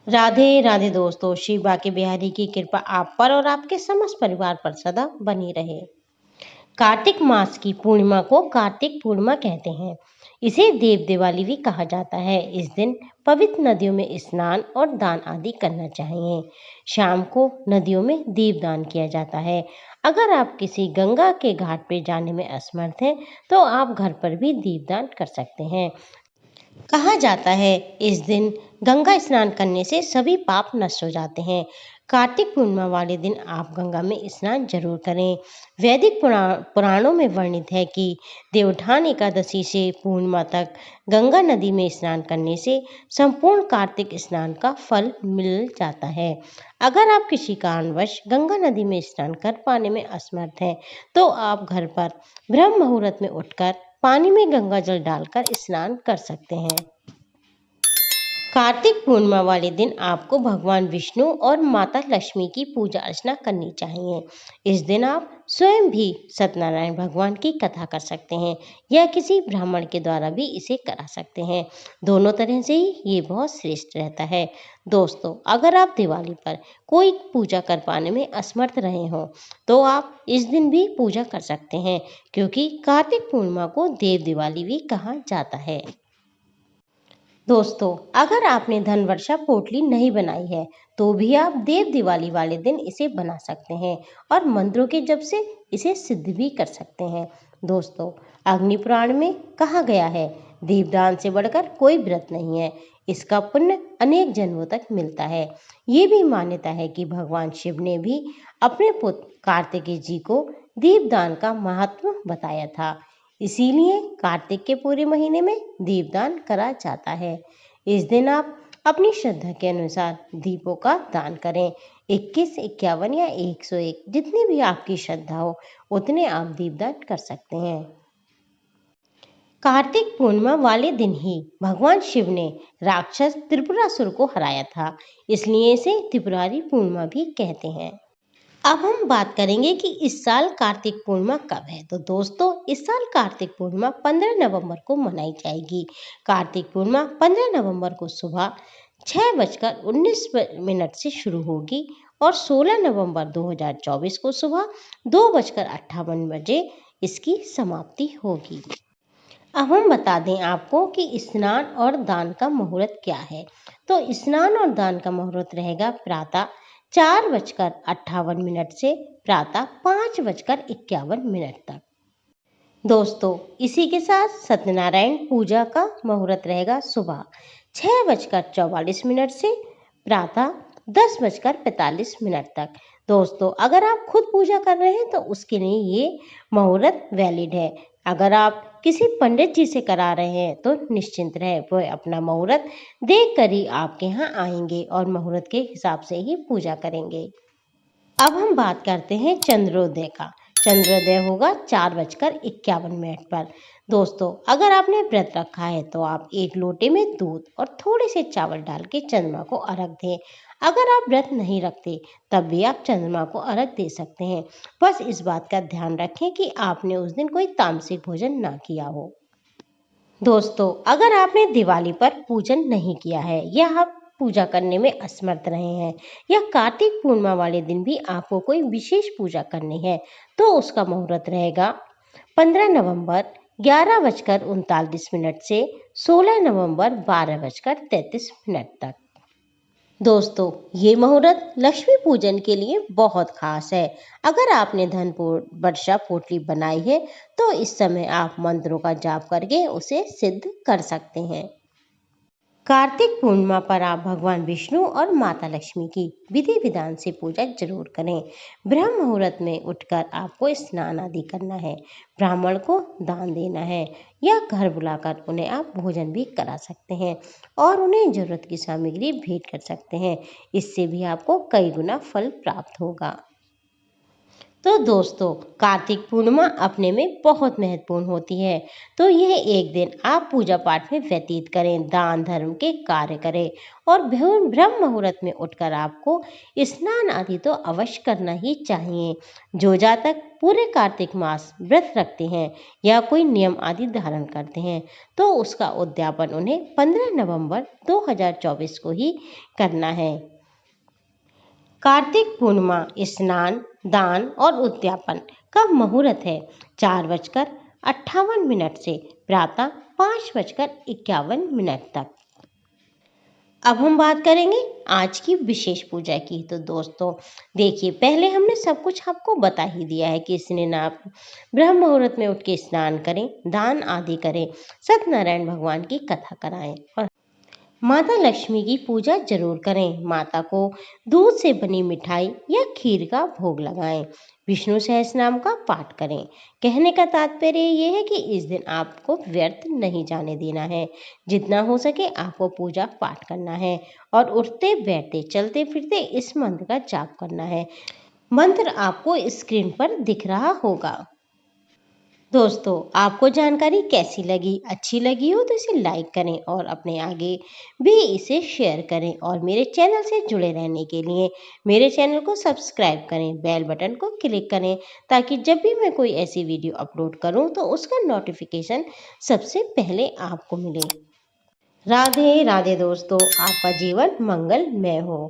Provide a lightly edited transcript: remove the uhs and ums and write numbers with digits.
राधे राधे दोस्तों, शिव बाके बिहारी की कृपा आप पर और आपके समस्त परिवार पर सदा बनी रहे। कार्तिक मास की पूर्णिमा को कार्तिक पूर्णिमा कहते हैं। इसे देव दिवाली भी कहा जाता है। इस दिन पवित्र नदियों में स्नान और दान आदि करना चाहिए। शाम को नदियों में दीपदान किया जाता है। अगर आप किसी गंगा के घाट पर जाने में असमर्थ हैं, तो आप घर पर भी दीपदान कर सकते हैं। कहा जाता है इस दिन गंगा स्नान करने से सभी पाप नष्ट हो जाते हैं। कार्तिक पूर्णिमा वाले दिन आप गंगा में स्नान जरूर करें। वैदिक पुराणों में वर्णित है कि देवउठान एकादशी से पूर्णिमा तक गंगा नदी में स्नान करने से संपूर्ण कार्तिक स्नान का फल मिल जाता है। अगर आप किसी कारणवश गंगा नदी में स्नान कर पाने में असमर्थ हैं, तो आप घर पर ब्रह्म मुहूर्त में उठकर पानी में गंगा जल डालकर स्नान कर सकते हैं। कार्तिक पूर्णिमा वाले दिन आपको भगवान विष्णु और माता लक्ष्मी की पूजा अर्चना करनी चाहिए। इस दिन आप स्वयं भी सत्यनारायण भगवान की कथा कर सकते हैं या किसी ब्राह्मण के द्वारा भी इसे करा सकते हैं। दोनों तरह से ही ये बहुत श्रेष्ठ रहता है। दोस्तों, अगर आप दिवाली पर कोई पूजा कर पाने में असमर्थ रहे हो, तो आप इस दिन भी पूजा कर सकते हैं, क्योंकि कार्तिक पूर्णिमा को देव दिवाली भी कहा जाता है। दोस्तों, अगर आपने धन वर्षा पोटली नहीं बनाई है, तो भी आप देव दिवाली वाले दिन इसे बना सकते हैं और मंत्रों के जप से इसे सिद्ध भी कर सकते हैं। दोस्तों, अग्नि पुराण में कहा गया है, दीपदान से बढ़कर कोई व्रत नहीं है। इसका पुण्य अनेक जन्मों तक मिलता है। ये भी मान्यता है कि भगवान शिव ने भी अपने पुत्र कार्तिकेय जी को दीपदान का महत्व बताया था। इसीलिए कार्तिक के पूरे महीने में दीपदान करा जाता है। इस दिन आप अपनी श्रद्धा के अनुसार दीपों का दान करें। 21, 51 या 101 जितनी भी आपकी श्रद्धा हो, उतने आप दीपदान कर सकते हैं। कार्तिक पूर्णिमा वाले दिन ही भगवान शिव ने राक्षस त्रिपुरासुर को हराया था, इसलिए इसे त्रिपुरारी पूर्णिमा भी कहते हैं। अब हम बात करेंगे कि इस साल कार्तिक पूर्णिमा कब है। तो दोस्तों, इस साल कार्तिक पूर्णिमा 15 नवंबर को मनाई जाएगी। कार्तिक पूर्णिमा 15 नवंबर को सुबह 6:19 से शुरू होगी और 16 नवंबर 2024 को सुबह 2:58 इसकी समाप्ति होगी। अब हम बता दें आपको कि स्नान और दान का मुहूर्त क्या है। तो स्नान और दान का मुहूर्त रहेगा प्रातः 4:58 से प्रातः 5:51 तक। दोस्तों, इसी के साथ सत्यनारायण पूजा का मुहूर्त रहेगा सुबह 6:44 से प्रातः 10:45 तक। दोस्तों, अगर आप खुद पूजा कर रहे हैं तो उसके लिए ये मुहूर्त वैलिड है। अगर आप किसी पंडित जी से करा रहे हैं तो निश्चिंत रहे, वो अपना मुहूर्त देख कर ही आपके यहाँ आएंगे और मुहूर्त के हिसाब से ही पूजा करेंगे। अब हम बात करते हैं चंद्रोदय का। चंद्रोदय होगा 4:51 पर। दोस्तों, अगर आपने व्रत रखा है तो आप एक लोटे में दूध और थोड़े से चावल डाल के चंद्रमा को अर्घ दें। अगर आप व्रत नहीं रखते, तब भी आप चंद्रमा को अर्घ दे सकते हैं। बस इस बात का ध्यान रखें कि आपने उस दिन कोई तामसिक भोजन ना किया हो। दोस्तों, अगर आपने दिवाली पर पूजन नहीं किया है या आप पूजा करने में असमर्थ रहे हैं या कार्तिक पूर्णिमा वाले दिन भी आपको कोई विशेष पूजा करनी है, तो उसका मुहूर्त रहेगा 15 नवंबर 11:39 से 16 नवंबर 12:33 तक। दोस्तों, ये मुहूर्त लक्ष्मी पूजन के लिए बहुत खास है। अगर आपने धन वर्षा पोटली बनाई है, तो इस समय आप मंत्रों का जाप करके उसे सिद्ध कर सकते हैं। कार्तिक पूर्णिमा पर आप भगवान विष्णु और माता लक्ष्मी की विधि विधान से पूजा जरूर करें। ब्रह्म मुहूर्त में उठकर आपको स्नान आदि करना है, ब्राह्मण को दान देना है या घर बुलाकर उन्हें आप भोजन भी करा सकते हैं और उन्हें जरूरत की सामग्री भेंट कर सकते हैं। इससे भी आपको कई गुना फल प्राप्त होगा। तो दोस्तों, कार्तिक पूर्णिमा अपने में बहुत महत्वपूर्ण होती है। तो यह एक दिन आप पूजा पाठ में व्यतीत करें, दान धर्म के कार्य करें और ब्रह्म मुहूर्त में उठकर आपको स्नान आदि तो अवश्य करना ही चाहिए। जो जातक पूरे कार्तिक मास व्रत रखते हैं या कोई नियम आदि धारण करते हैं, तो उसका उद्यापन उन्हें 15 नवंबर 2024 को ही करना है। कार्तिक पूर्णिमा स्नान, दान और उद्यापन का मुहूर्त है 4:58 से प्रातः 5:51 तक। अब हम बात करेंगे आज की विशेष पूजा की। तो दोस्तों देखिए, पहले हमने सब कुछ आपको बता ही दिया है कि स्नान आप ब्रह्म मुहूर्त में उठ के स्नान करें, दान आदि करें, सत्यनारायण भगवान की कथा कराएं और माता लक्ष्मी की पूजा जरूर करें। माता को दूध से बनी मिठाई या खीर का भोग लगाएं। विष्णु सहस्रनाम का पाठ करें। कहने का तात्पर्य ये है कि इस दिन आपको व्यर्थ नहीं जाने देना है। जितना हो सके आपको पूजा पाठ करना है और उठते बैठते चलते फिरते इस मंत्र का जाप करना है। मंत्र आपको स्क्रीन पर दिख रहा होगा। दोस्तों, आपको जानकारी कैसी लगी? अच्छी लगी हो तो इसे लाइक करें और अपने आगे भी इसे शेयर करें और मेरे चैनल से जुड़े रहने के लिए मेरे चैनल को सब्सक्राइब करें, बेल बटन को क्लिक करें ताकि जब भी मैं कोई ऐसी वीडियो अपलोड करूं तो उसका नोटिफिकेशन सबसे पहले आपको मिले। राधे राधे दोस्तों, आपका जीवन मंगलमय हो।